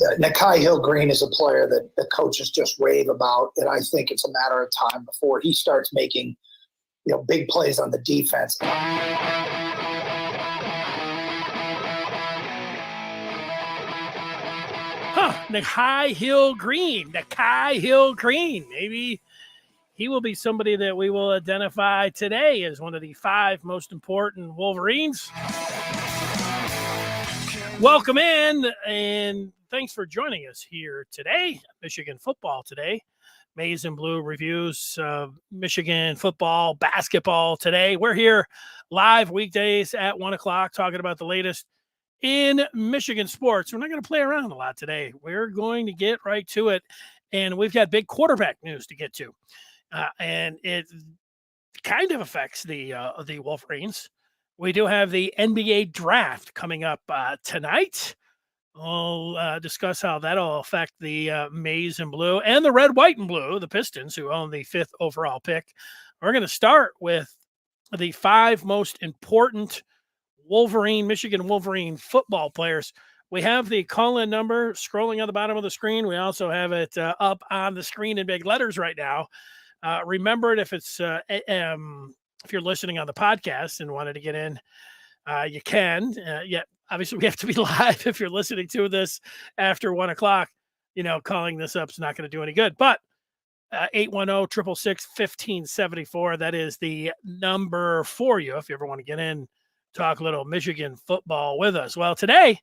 Nakai Hill-Green is a player that the coaches just rave about, and I think it's a matter of time before he starts making, big plays on the defense. Nakai Hill-Green. Maybe he will be somebody that we will identify today as one of the 5 most important Wolverines. Welcome in, and thanks for joining us here today. Michigan Football Today. Maize and Blue reviews Michigan football, basketball today. We're here live weekdays at 1 o'clock talking about the latest in Michigan sports. We're not going to play around a lot today. We're going to get right to it, and we've got big quarterback news to get to. And it kind of affects the Wolverines. We do have the NBA draft coming up tonight. We'll discuss how that'll affect the Maize and Blue and the Red, White, and Blue, the Pistons, who own the 5th overall pick. We're going to start with the 5 most important Michigan Wolverine football players. We have the call-in number scrolling on the bottom of the screen. We also have it up on the screen in big letters right now. Remember it if it's if you're listening on the podcast and wanted to get in, you can. Obviously we have to be live if you're listening to this after 1 o'clock. Calling this up is not going to do any good. But 810-666-1574. That is the number for you if you ever want to get in, talk a little Michigan football with us. Well, today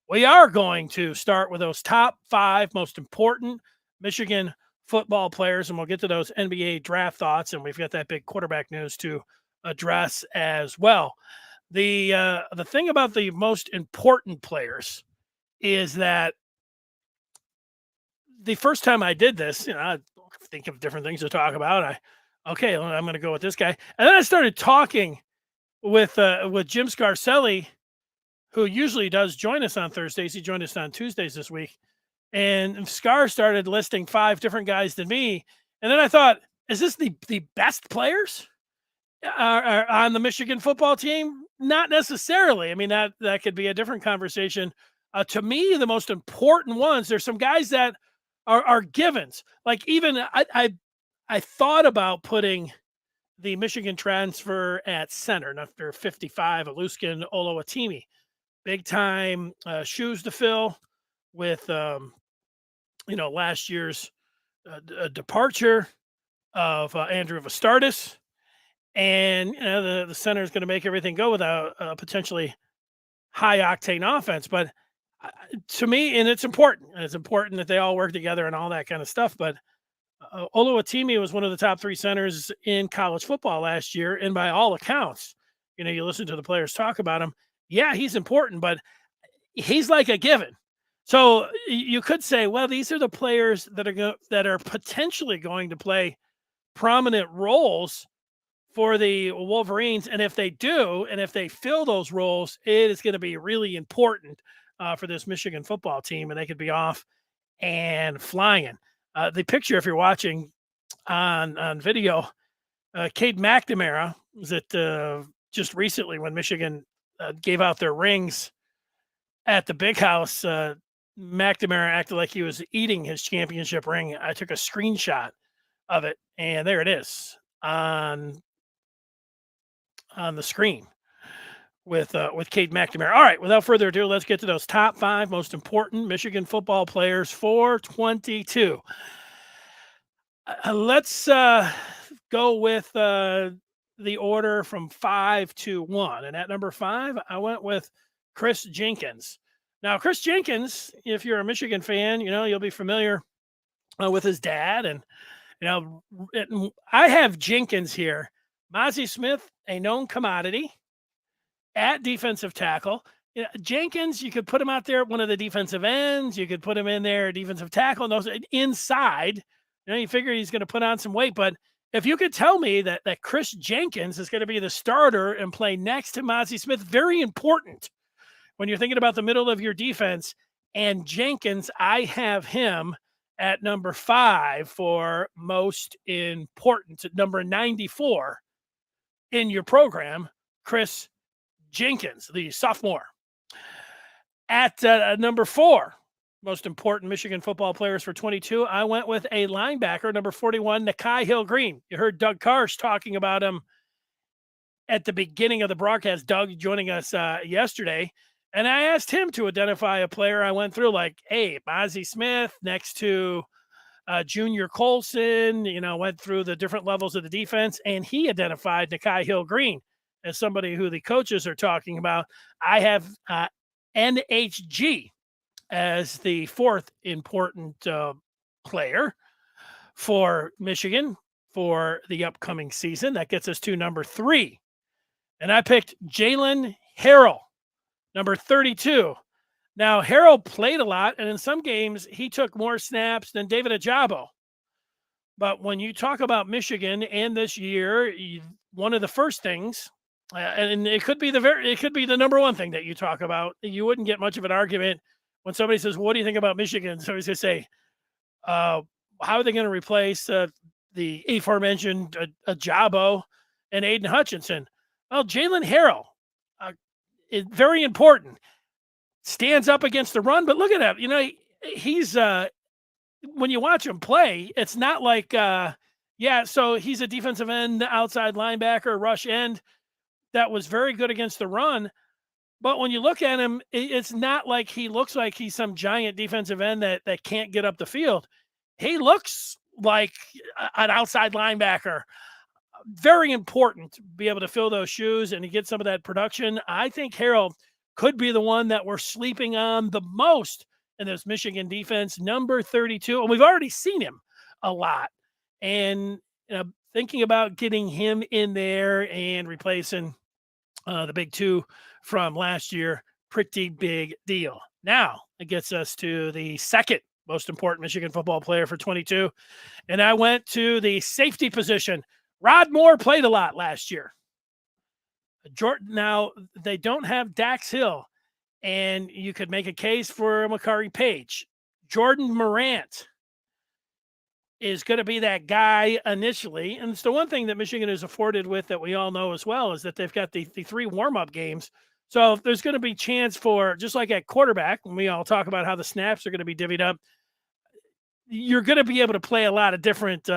we are going to start with those top 5 most important Michigan football players, and we'll get to those NBA draft thoughts, and we've got that big quarterback news to address as well. The thing about the most important players is that the first time I did this, I think of different things to talk about. I'm going to go with this guy, and then I started talking with Jim Scarcelli, who usually does join us on Thursdays. He joined us on Tuesdays this week. And Scar started listing 5 different guys than me. And then I thought, is this the best players are on the Michigan football team? Not necessarily. I mean, that could be a different conversation. To me, the most important ones, there's some guys that are givens. Like even I thought about putting the Michigan transfer at center after 55, Aluskin Oluwatimi. Big time shoes to fill with last year's departure of Andrew Vastardis, and the center is going to make everything go without a potentially high octane offense. But to me, and it's important that they all work together and all that kind of stuff. But Oluwatimi was one of the top 3 centers in college football last year, and by all accounts, you listen to the players talk about him. Yeah, he's important, but he's like a given. So you could say, well, these are the players that are potentially going to play prominent roles for the Wolverines, and if they do, and if they fill those roles, it is going to be really important for this Michigan football team, and they could be off and flying. The picture, if you're watching on video, Cade McNamara was at just recently when Michigan gave out their rings at the Big House. McNamara acted like he was eating his championship ring. I took a screenshot of it, and there it is on the screen with Cade McNamara. All right, without further ado, let's get to those top 5 most important Michigan football players for 22. Let's go with the order from 5 to 1. And at number 5, I went with Chris Jenkins. Now, Chris Jenkins, if you're a Michigan fan, you'll be familiar with his dad. And, I have Jenkins here. Mozzie Smith, a known commodity at defensive tackle. Jenkins, you could put him out there at one of the defensive ends. You could put him in there at defensive tackle. And those inside, you figure he's going to put on some weight. But if you could tell me that Chris Jenkins is going to be the starter and play next to Mozzie Smith, very important when you're thinking about the middle of your defense. And Jenkins, I have him at number 5 for most important, at number 94 in your program, Chris Jenkins, the sophomore. At number 4, most important Michigan football players for 22, I went with a linebacker, number 41, Nakai Hill-Green. You heard Doug Karsch talking about him at the beginning of the broadcast, Doug joining us yesterday. And I asked him to identify a player. I went through like, hey, Mozzie Smith next to Junior Colson, went through the different levels of the defense. And he identified Nakai Hill-Green as somebody who the coaches are talking about. I have NHG as the fourth important player for Michigan for the upcoming season. That gets us to number 3. And I picked Jalen Harrell, number 32. Now, Harrell played a lot, and in some games, he took more snaps than David Ajabo. But when you talk about Michigan and this year, one of the first things, and it could be the number one thing that you talk about. You wouldn't get much of an argument when somebody says, "What do you think about Michigan?" Somebody's going to say, "How are they going to replace the aforementioned Ajabo and Aiden Hutchinson?" Well, Jalen Harrell is very important. Stands up against the run, but look at him. He's when you watch him play, it's not like so he's a defensive end, outside linebacker, rush end that was very good against the run. But when you look at him, it's not like he looks like he's some giant defensive end that can't get up the field. He looks like an outside linebacker. Very important to be able to fill those shoes and to get some of that production. I think Harrell could be the one that we're sleeping on the most in this Michigan defense, number 32. And we've already seen him a lot. And thinking about getting him in there and replacing the big 2 from last year, pretty big deal. Now it gets us to the second most important Michigan football player for 22. And I went to the safety position. Rod Moore played a lot last year. Now, they don't have Dax Hill, and you could make a case for Makari Page. Jordan Morant is going to be that guy initially. And it's the one thing that Michigan is afforded with that we all know as well is that they've got the 3 warm-up games. So there's going to be chance for, just like at quarterback, when we all talk about how the snaps are going to be divvied up, you're going to be able to play a lot of different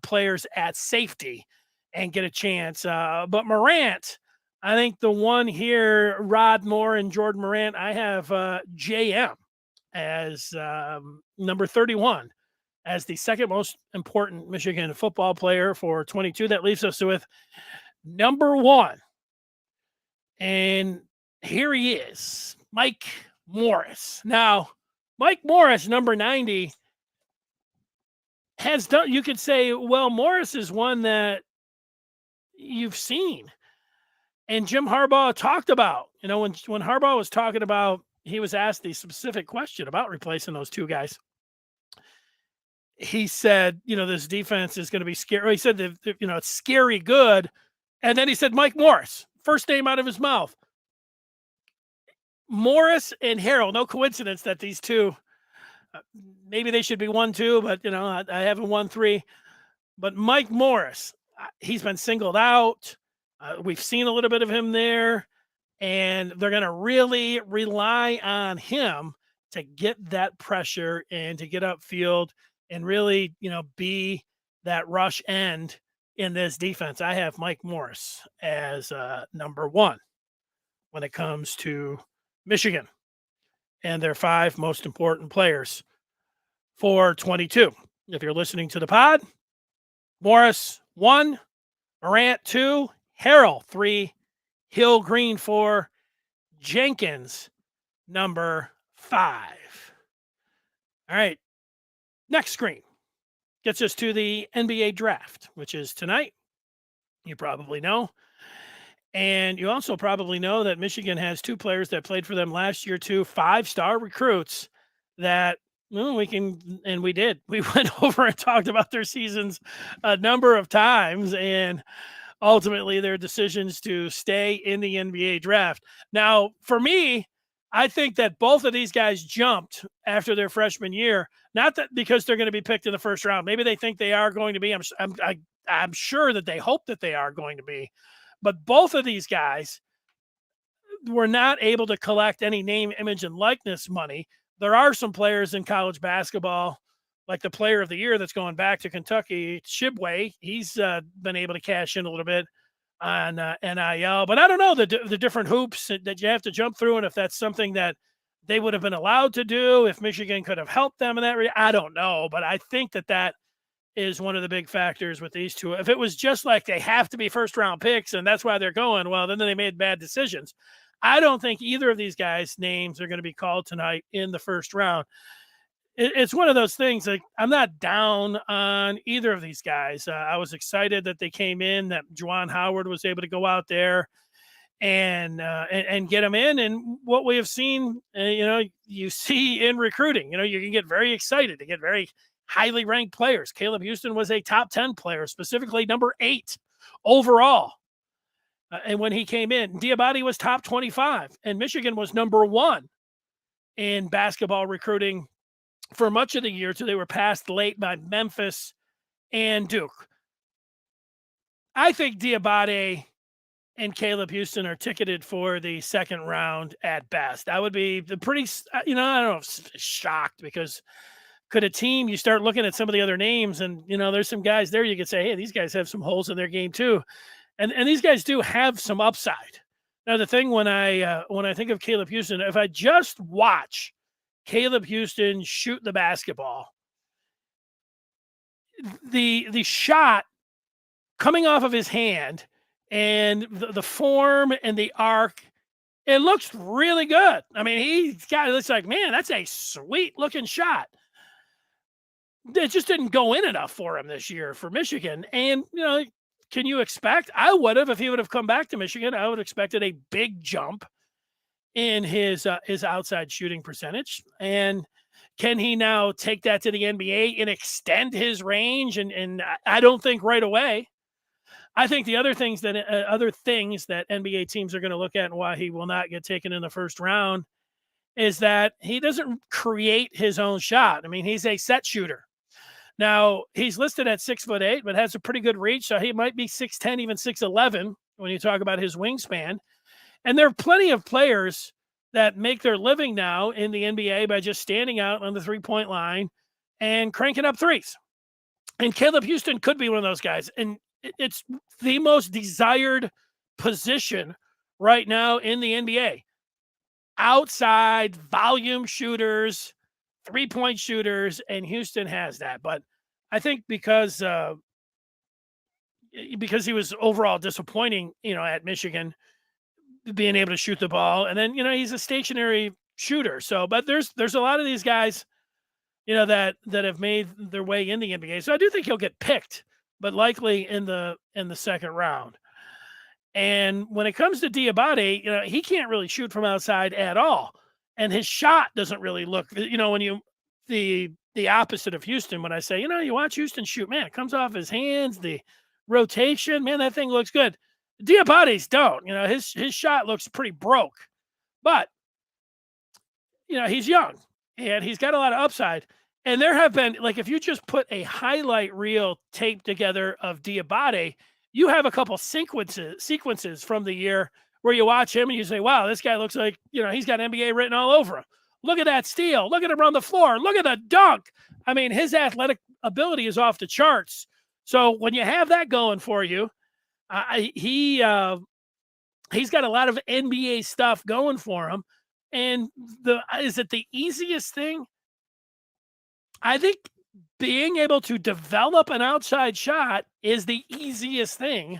players at safety and get a chance. But Morant, I think the one here, Rod Moore and Jordan Morant, I have JM as number 31 as the second most important Michigan football player for 22. That leaves us with number 1. And here he is, Mike Morris. Now, Mike Morris, number 90, has done, you could say, well, Morris is one that you've seen. And Jim Harbaugh talked about, when Harbaugh was talking about, he was asked the specific question about replacing those 2 guys. He said, this defense is going to be scary. He said that, it's scary good. And then he said, Mike Morris, first name out of his mouth. Morris and Harrell, no coincidence that these 2, maybe they should be 1-2, but, I haven't won 3. But Mike Morris, he's been singled out. We've seen a little bit of him there, and they're going to really rely on him to get that pressure and to get upfield and really, be that rush end in this defense. I have Mike Morris as number 1 when it comes to Michigan and their 5 most important players for 22. If you're listening to the pod, Morris 1, Morant 2, Harrell 3, Hill-Green 4, Jenkins number 5. All right. Next screen gets us to the NBA draft, which is tonight. You probably know. And you also probably know that Michigan has 2 players that played for them last year, 2 5-star recruits that we did. We went over and talked about their seasons a number of times and ultimately their decisions to stay in the NBA draft. Now, for me, I think that both of these guys jumped after their freshman year, not that because they're going to be picked in the first round. Maybe they think they are going to be. I'm sure that they hope that they are going to be. But both of these guys were not able to collect any name, image, and likeness money, there are some players in college basketball, like the player of the year that's going back to Kentucky, Shibway. He's been able to cash in a little bit on NIL, but I don't know the different hoops that you have to jump through, and if that's something that they would have been allowed to do, if Michigan could have helped them in that. I don't know, but I think that is one of the big factors with these two. If it was just like they have to be first round picks and that's why they're going, well, then they made bad decisions. I don't think either of these guys' names are going to be called tonight in the first round. It's one of those things, like, I'm not down on either of these guys. I was excited that they came in, that Juwan Howard was able to go out there and get them in. And what we have seen, you see in recruiting, you can get very excited to get very highly ranked players. Caleb Houstan was a top 10 player, specifically number 8 overall. And when he came in, Diabate was top 25, and Michigan was number 1 in basketball recruiting for much of the year till they were passed late by Memphis and Duke. I think Diabate and Caleb Houstan are ticketed for the second round at best. I would be pretty, I don't know if shocked, because could a team, you start looking at some of the other names and, there's some guys there you could say, hey, these guys have some holes in their game too. And these guys do have some upside. Now, the thing when I think of Caleb Houstan, if I just watch Caleb Houstan shoot the basketball, the shot coming off of his hand and the form and the arc, it looks really good. I mean, it looks like, man, that's a sweet looking shot. It just didn't go in enough for him this year for Michigan. And, can you expect? I would have, if he would have come back to Michigan, I would have expected a big jump in his outside shooting percentage. And can he now take that to the NBA and extend his range? And I don't think right away. I think the other things that NBA teams are going to look at and why he will not get taken in the first round is that he doesn't create his own shot. I mean, he's a set shooter. Now, he's listed at 6'8", but has a pretty good reach, so he might be 6'10", even 6'11", when you talk about his wingspan. And there are plenty of players that make their living now in the NBA by just standing out on the three-point line and cranking up threes. And Caleb Houstan could be one of those guys. And it's the most desired position right now in the NBA. Outside volume shooters, three-point shooters, and Houstan has that. But I think because he was overall disappointing, at Michigan, being able to shoot the ball, and then he's a stationary shooter. So, but there's a lot of these guys, that have made their way in the NBA. So I do think he'll get picked, but likely in the second round. And when it comes to Diabate, he can't really shoot from outside at all, and his shot doesn't really look, when you the opposite of Houstan. When I say, you watch Houstan shoot, man, it comes off his hands, the rotation, man, that thing looks good. Diabate's don't. His shot looks pretty broke, but he's young and he's got a lot of upside. And there have been, like, if you just put a highlight reel tape together of Diabate, you have a couple sequences from the year where you watch him and you say, wow, this guy looks like, he's got NBA written all over him. Look at that steal. Look at him on the floor. Look at the dunk. I mean, his athletic ability is off the charts. So when you have that going for you, he's got a lot of NBA stuff going for him. And is it the easiest thing? I think being able to develop an outside shot is the easiest thing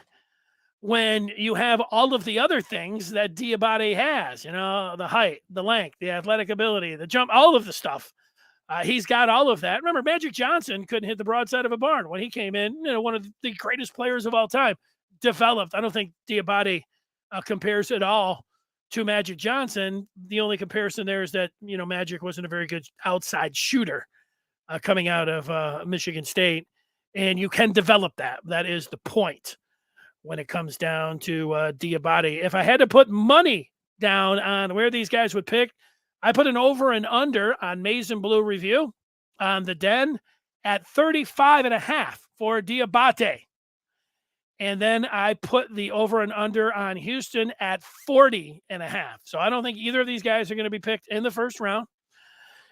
when you have all of the other things that Diabate has, the height, the length, the athletic ability, the jump, all of the stuff. He's got all of that. Remember, Magic Johnson couldn't hit the broadside of a barn when he came in, one of the greatest players of all time, developed. I don't think Diabate compares at all to Magic Johnson. The only comparison there is that, Magic wasn't a very good outside shooter coming out of Michigan State, and you can develop that. That is the point when it comes down to Diabate. If I had to put money down on where these guys would pick, I put an over and under on Maize and Blue Review on the Den at 35.5 for Diabate. And then I put the over and under on Houstan at 40.5. So I don't think either of these guys are going to be picked in the first round.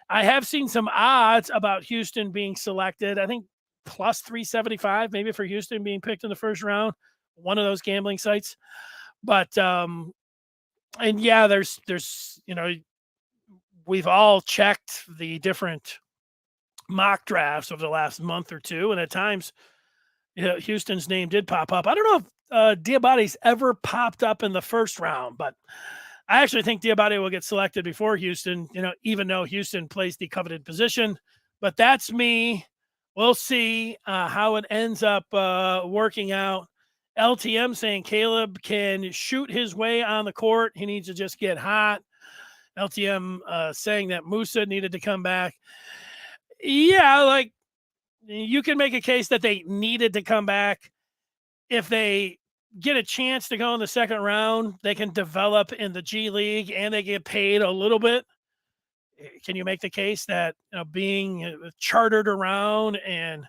I have seen some odds about Houston being selected. I think plus 375 maybe for Houston being picked in the first round, one of those gambling sites. But and yeah, there's we've all checked the different mock drafts over the last month or two, and at times Houston's name did pop up. I don't know if Diabate's ever popped up in the first round, but I actually think Diabate will get selected before Houston, even though Houston plays the coveted position. But that's me. We'll see how it ends up working out. LTM saying Caleb can shoot his way on the court. He needs to just get hot. LTM saying that Moussa needed to come back. Yeah, like you can make a case that they needed to come back. If they get a chance to go in the second round, they can develop in the G League and they get paid a little bit. Can you make the case that being chartered around and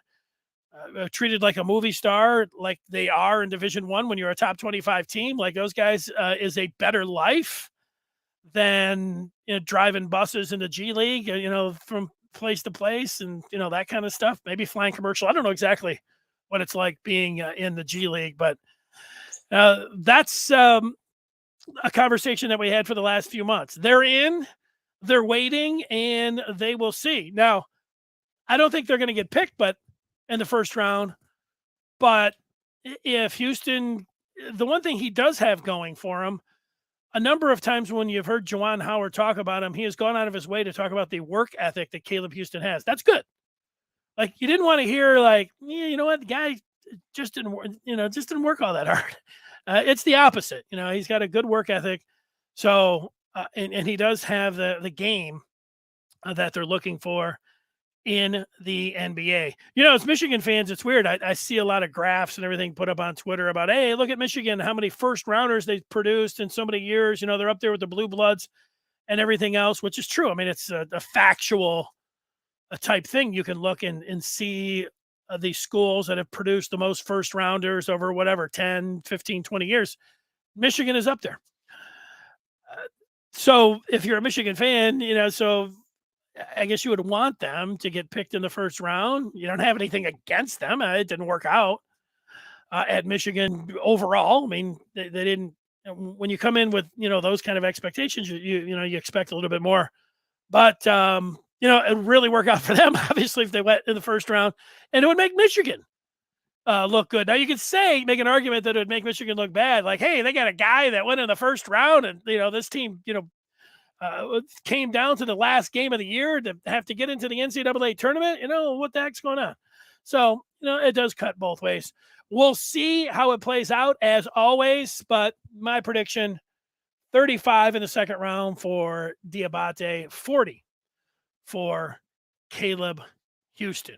treated like a movie star, like they are in Division I when you're a top 25 team, like those guys, is a better life than driving buses in the G League, from place to place and that kind of stuff, maybe flying commercial. I don't know exactly what it's like being in the G League, but that's a conversation that we had for the last few months. They're in, they're waiting, and they will see. Now, I don't think they're going to get picked, but in the first round. But if Houston, the one thing he does have going for him, a number of times when you've heard Juwan Howard talk about him, he has gone out of his way to talk about the work ethic that Caleb Houstan has. That's good. Like you didn't want to hear like, yeah, you know what, the guy just didn't work all that hard. It's the opposite. He's got a good work ethic. So, and he does have the game that they're looking for in the NBA. As Michigan fans, it's weird. I see a lot of graphs and everything put up on Twitter about, hey, look at Michigan, how many first rounders they've produced in so many years. They're up there with the Blue Bloods and everything else, which is true. I mean, it's a factual type thing. You can look and see the schools that have produced the most first rounders over whatever, 10, 15, 20 years. Michigan is up there. So if you're a Michigan fan, so I guess you would want them to get picked in the first round. You don't have anything against them. It didn't work out at Michigan overall. I mean, they didn't. When you come in with those kind of expectations, you expect a little bit more. But it would really work out for them, obviously, if they went in the first round, and it would make Michigan look good. Now you could make an argument that it would make Michigan look bad. Like, hey, they got a guy that went in the first round, and this team, came down to the last game of the year to have to get into the NCAA tournament. What the heck's going on? So, it does cut both ways. We'll see how it plays out as always, but my prediction, 35 in the second round for Diabate, 40 for Caleb Houstan.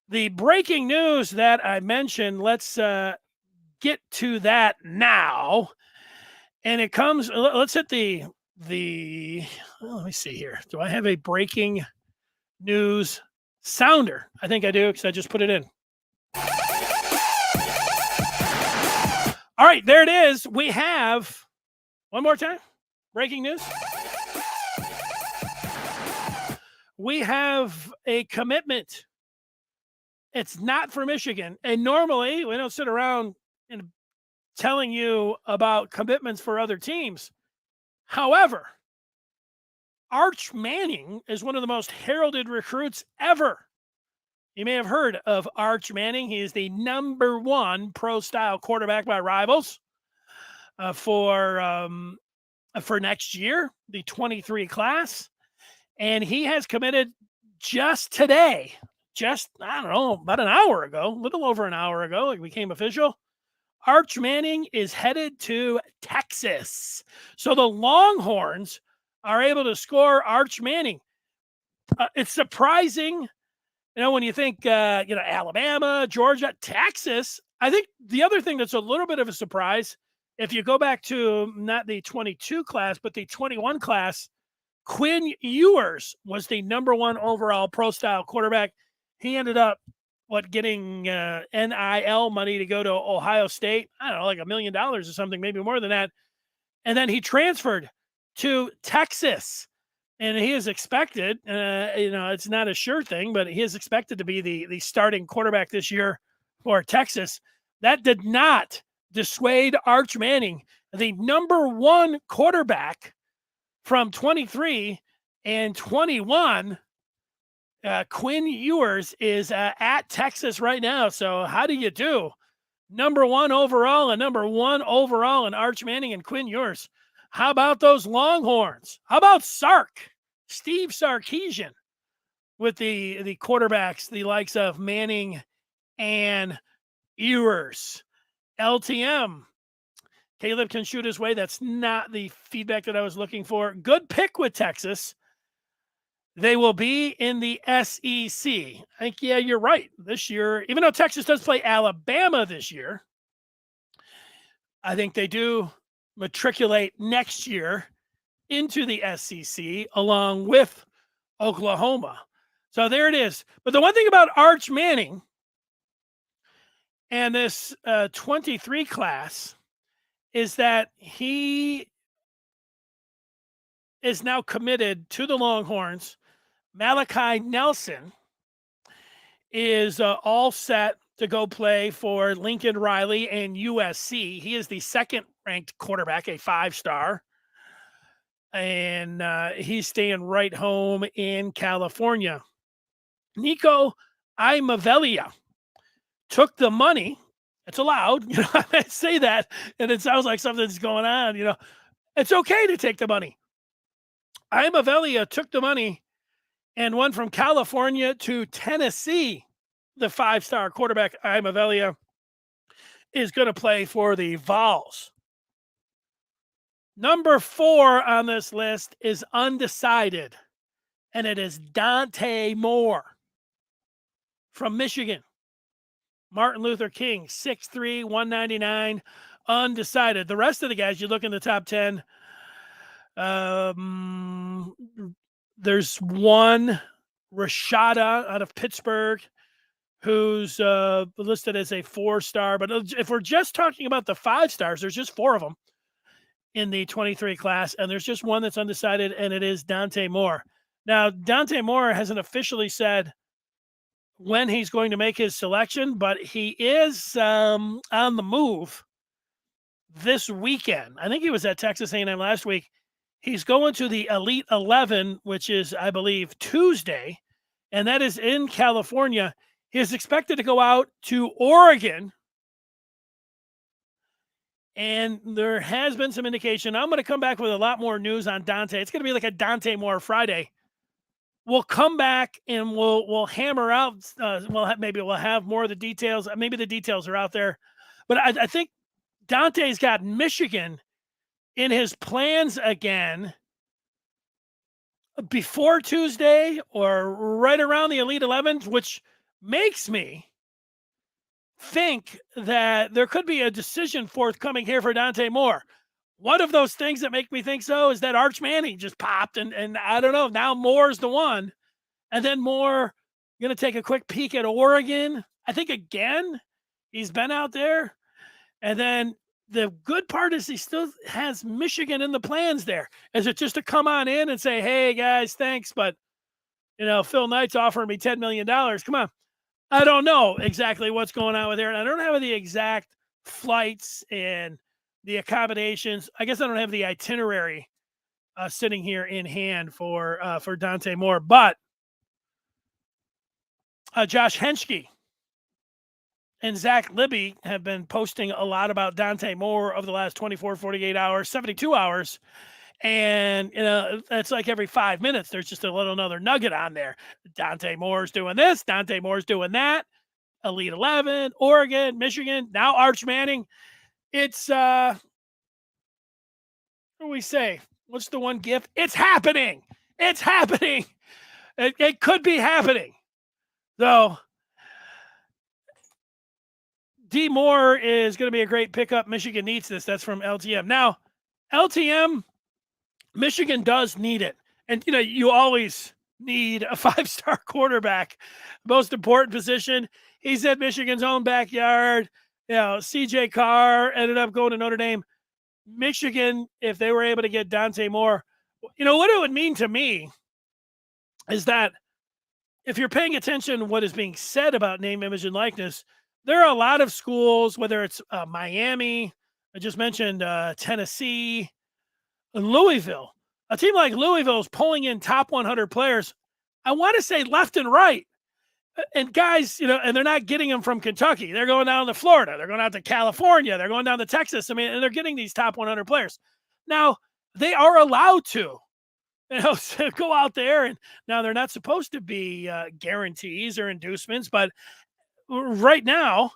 The breaking news that I mentioned, let's get to that now. And it comes, let's hit let me see here. Do I have a breaking news sounder? I think I do because I just put it in. All right, there it is. We have, one more time, breaking news. We have a commitment. It's not for Michigan. And normally we don't sit around and telling you about commitments for other teams. However, Arch Manning is one of the most heralded recruits ever. You may have heard of Arch Manning. He is the number one pro-style quarterback by rivals for next year, the 23 class. And he has committed just today, about an hour ago, a little over an hour ago, it became official. Arch Manning is headed to Texas. So the Longhorns are able to score Arch Manning. It's surprising, when you think, Alabama, Georgia, Texas. I think the other thing that's a little bit of a surprise, if you go back to not the 22 class, but the 21 class, Quinn Ewers was the number one overall pro-style quarterback. He ended up, getting NIL money to go to Ohio State. I don't know, like $1 million or something, maybe more than that. And then he transferred to Texas. and he is expected, it's not a sure thing, but he is expected to be the starting quarterback this year for Texas. That did not dissuade Arch Manning, the number one quarterback from 23 and 21. Quinn Ewers is at Texas right now. So how do you do? Number one overall and number one overall in Arch Manning and Quinn Ewers. How about those Longhorns? How about Steve Sarkisian with the quarterbacks, the likes of Manning and Ewers? LTM. Caleb can shoot his way. That's not the feedback that I was looking for. Good pick with Texas. They will be in the SEC. I think, yeah, you're right. This year, even though Texas does play Alabama this year, I think they do matriculate next year into the SEC along with Oklahoma. So there it is. But the one thing about Arch Manning and this 23 class is that he is now committed to the Longhorns. Malachi Nelson is all set to go play for Lincoln Riley and USC. He is the second-ranked quarterback, a 5-star. And he's staying right home in California. Nico Imavelia took the money. It's allowed. I say that, and it sounds like something's going on. It's okay to take the money. Imavelia took the money and went from California to Tennessee. The 5-star quarterback, Imavelia, is going to play for the Vols. Number 4 on this list is undecided, and it is Dante Moore from Michigan. Martin Luther King, 6'3", 199, undecided. The rest of the guys, you look in the top 10, there's one, Rashada out of Pittsburgh, who's listed as a 4-star. But if we're just talking about the 5-stars, there's just 4 of them in the 23 class, and there's just one that's undecided, and it is Dante Moore. Now, Dante Moore hasn't officially said when he's going to make his selection, but he is on the move this weekend. I think he was at Texas A&M last week. He's going to the Elite 11, which is, I believe, Tuesday, and that is in California. He is expected to go out to Oregon, and there has been some indication. I'm going to come back with a lot more news on Dante. It's going to be like a Dante Moore Friday. We'll come back and we'll hammer out. Maybe we'll have more of the details. Maybe the details are out there, but I think Dante's got Michigan in his plans again before Tuesday or right around the Elite 11, which makes me think that there could be a decision forthcoming here for Dante Moore. One of those things that make me think so is that Arch Manning just popped, and I don't know, now Moore's the one. And then Moore going to take a quick peek at Oregon. I think, again, he's been out there. And then the good part is he still has Michigan in the plans there. Is it just to come on in and say, hey, guys, thanks, but, Phil Knight's offering me $10 million. Come on. I don't know exactly what's going on with there. And I don't have the exact flights and the accommodations. I guess I don't have the itinerary sitting here in hand for Dante Moore. But Josh Henschke and Zach Libby have been posting a lot about Dante Moore over the last 24, 48 hours, 72 hours. And, it's like every 5 minutes, there's just another nugget on there. Dante Moore's doing this. Dante Moore's doing that. Elite 11, Oregon, Michigan, now Arch Manning. It's, what do we say? What's the one gift? It's happening. It's happening. It could be happening. So, D. Moore is going to be a great pickup. Michigan needs this. That's from LTM. Now, LTM, Michigan does need it. And, you always need a 5-star quarterback. Most important position. He's at Michigan's own backyard. CJ Carr ended up going to Notre Dame. Michigan, if they were able to get Dante Moore, What it would mean to me is that if you're paying attention to what is being said about name, image, and likeness, there are a lot of schools, whether it's Miami, I just mentioned Tennessee, Louisville. A team like Louisville is pulling in top 100 players, I want to say left and right. And guys, and they're not getting them from Kentucky. They're going down to Florida. They're going out to California. They're going down to Texas. And they're getting these top 100 players. Now, they are allowed to, go out there. And now they're not supposed to be guarantees or inducements. But right now,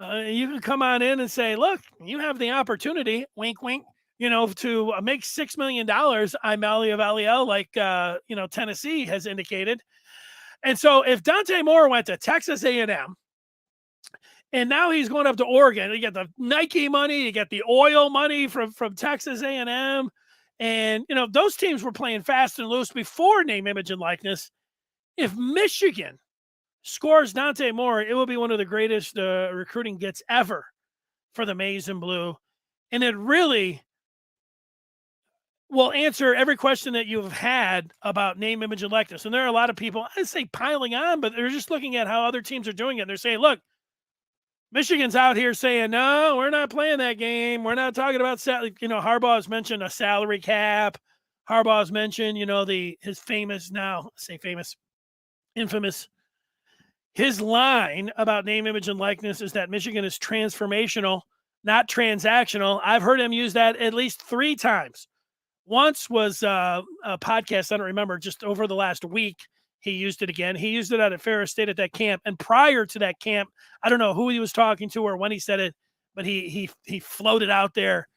you can come on in and say, look, you have the opportunity, wink, wink, to make $6 million. I'm Valia, like, Tennessee has indicated. And so if Dante Moore went to Texas A&M, and now he's going up to Oregon, you get the Nike money, you get the oil money from Texas A&M, and those teams were playing fast and loose before name, image, and likeness. If Michigan scores Dante Moore, it will be one of the greatest recruiting gets ever for the Maize and Blue, and it really will answer every question that you've had about name, image, and likeness. And there are a lot of people, I say piling on, but they're just looking at how other teams are doing it. They're saying, look, Michigan's out here saying, no, we're not playing that game. We're not talking about, Harbaugh's mentioned a salary cap. Harbaugh's mentioned, infamous. His line about name, image, and likeness is that Michigan is transformational, not transactional. I've heard him use that at least 3 times. Once was a podcast, I don't remember, just over the last week, he used it again. He used it out at Ferris State at that camp. And prior to that camp, I don't know who he was talking to or when he said it, but he floated out there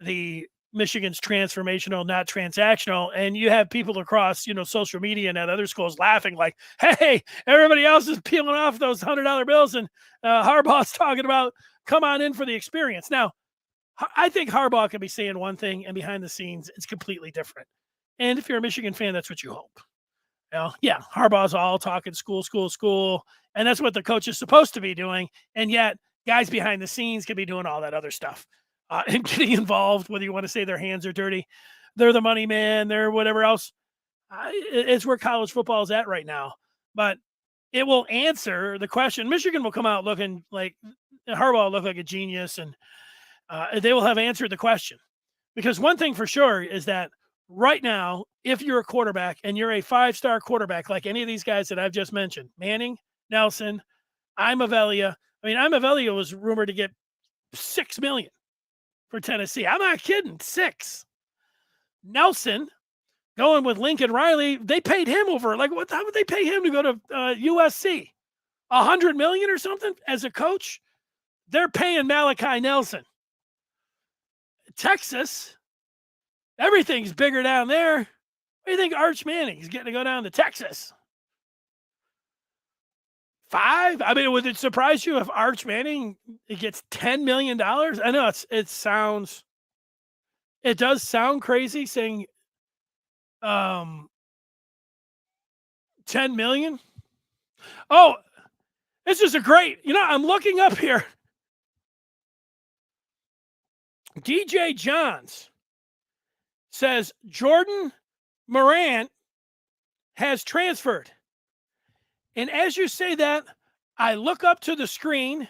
the Michigan's transformational, not transactional. And you have people across, social media and at other schools laughing like, hey, everybody else is peeling off those $100 bills. And Harbaugh's talking about come on in for the experience. Now, I think Harbaugh can be saying one thing, and behind the scenes, it's completely different. And if you're a Michigan fan, that's what you hope. Yeah, Harbaugh's all talking school, and that's what the coach is supposed to be doing. And yet, guys behind the scenes can be doing all that other stuff and getting involved, whether you want to say their hands are dirty, they're the money man, they're whatever else. It's where college football is at right now. But it will answer the question. Michigan will come out looking like Harbaugh will look like a genius, and they will have answered the question. Because one thing for sure is that right now, if you're a quarterback and you're a 5-star quarterback, like any of these guys that I've just mentioned, Manning, Nelson, Imavelia. Imavelia was rumored to get $6 million for Tennessee. I'm not kidding. 6. Nelson going with Lincoln Riley. They paid him over. Like, how would they pay him to go to USC? $100 million or something as a coach? They're paying Malachi Nelson. Texas, everything's bigger down there. What do you think Arch Manning's getting to go down to Texas? 5? Would it surprise you if Arch Manning gets $10 million? I know it does sound crazy saying $10 million. Oh, this is a great, I'm looking up here. DJ Johns says J.Morant has transferred. And as you say that, I look up to the screen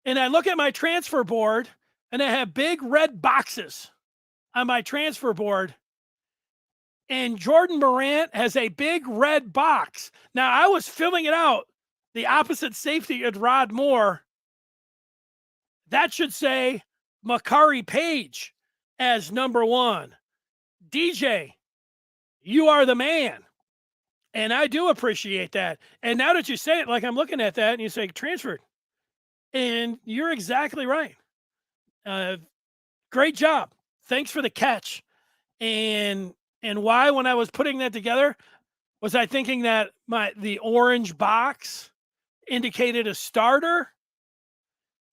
and I look at my transfer board and I have big red boxes on my transfer board. And J.Morant has a big red box. Now, I was filling it out, the opposite safety at Rod Moore. That should say Makari Page as number 1. DJ, you are the man. And I do appreciate that. And now that you say it, like I'm looking at that and you say transferred. And you're exactly right. Great job. Thanks for the catch. And why, when I was putting that together, was I thinking that the orange box indicated a starter?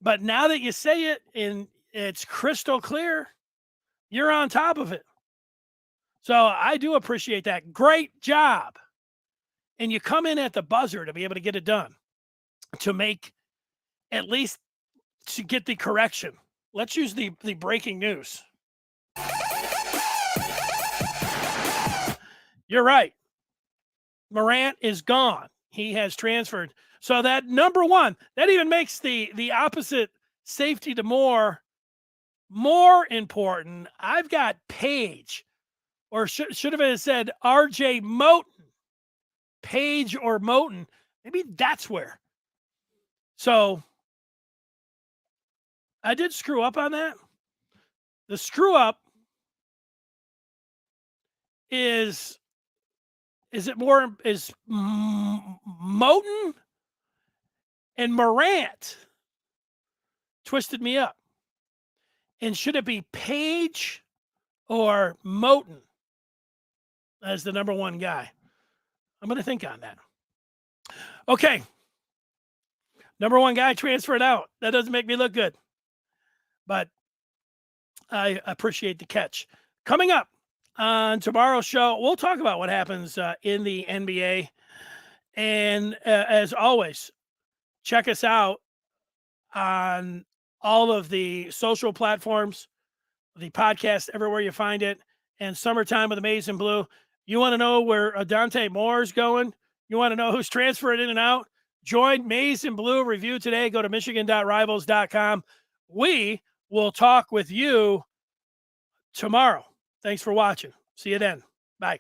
But now that you say it and it's crystal clear, you're on top of it. So I do appreciate that. Great job. And you come in at the buzzer to be able to get it done, to make at least to get the correction. Let's use the breaking news. you're right. Morant is gone. He has transferred. So that number one, that even makes the opposite safety to more important. I've got Page, or should have said RJ Moten. Page or Moten. Maybe that's where. So I did screw up on that. The screw up is Moten and Morant twisted me up. And should it be Page or Moten as the number one guy? I'm going to think on that. Okay. Number one guy transferred out. That doesn't make me look good. But I appreciate the catch. Coming up on tomorrow's show, we'll talk about what happens in the NBA. And as always, check us out on all of the social platforms, the podcast, everywhere you find it, and Summertime with Maize and Blue. You want to know where Dante Moore's going? You want to know who's transferring in and out? Join Maize and Blue Review today. Go to michigan.rivals.com. We will talk with you tomorrow. Thanks for watching. See you then. Bye.